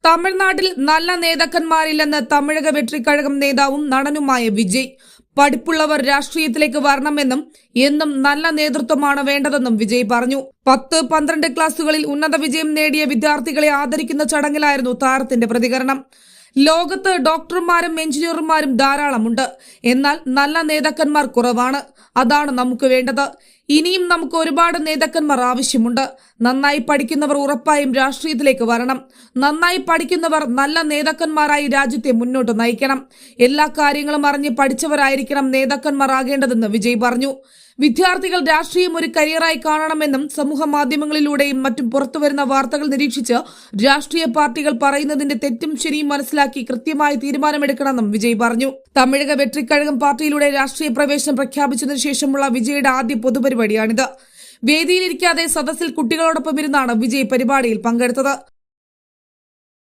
തമിഴ്നാട്ടിൽ നല്ല നേതാക്കന്മാരില്ലെന്ന് തമിഴക വെട്രിക്കഴകം നേതാവും നടനുമായ വിജയ്. പഠിപ്പുള്ളവർ രാഷ്ട്രീയത്തിലേക്ക് വരണമെന്നും എന്നും നല്ല നേതൃത്വമാണ് വേണ്ടതെന്നും വിജയ് പറഞ്ഞു. 10-12 ക്ലാസുകളിൽ ഉന്നത വിജയം നേടിയ വിദ്യാർത്ഥികളെ ആദരിക്കുന്ന ചടങ്ങിലായിരുന്നു താരത്തിന്റെ പ്രതികരണം. ലോകത്ത് ഡോക്ടർമാരും എഞ്ചിനീയർമാരും ധാരാളമുണ്ട്. എന്നാൽ നല്ല നേതാക്കന്മാർ കുറവാണ്. അതാണ് നമുക്ക് വേണ്ടത്. ഇനിയും നമുക്ക് ഒരുപാട് നേതാക്കന്മാർ ആവശ്യമുണ്ട്. നന്നായി പഠിക്കുന്നവർ ഉറപ്പായും രാഷ്ട്രീയത്തിലേക്ക് വരണം. നന്നായി പഠിക്കുന്നവർ നല്ല നേതാക്കന്മാരായി രാജ്യത്തെ മുന്നോട്ട് നയിക്കണം. എല്ലാ കാര്യങ്ങളും അറിഞ്ഞ് പഠിച്ചവരായിരിക്കണം നേതാക്കന്മാർ ആകേണ്ടതെന്ന് വിജയ് പറഞ്ഞു. വിദ്യാർത്ഥികൾ രാഷ്ട്രീയം ഒരു കരിയറായി കാണണമെന്നും സമൂഹ മാധ്യമങ്ങളിലൂടെയും മറ്റും പുറത്തുവരുന്ന വാർത്തകൾ നിരീക്ഷിച്ച് രാഷ്ട്രീയ പാർട്ടികൾ പറയുന്നതിന്റെ തെറ്റും ശരിയും മനസ്സിലാക്കി കൃത്യമായ തീരുമാനമെടുക്കണമെന്നും വിജയ് പറഞ്ഞു. തമിഴക വെട്രിക്കഴകം പാർട്ടിയിലൂടെ രാഷ്ട്രീയ പ്രവേശനം പ്രഖ്യാപിച്ചതിനു ശേഷമുള്ള വിജയുടെ ആദ്യ പൊതുപരിപാടിയാണിത്. വേദിയിലിരിക്കാതെ സദസ്സിൽ കുട്ടികളോടൊപ്പം ഇരുന്നാണ് വിജയ് പരിപാടിയിൽ പങ്കെടുത്തത്.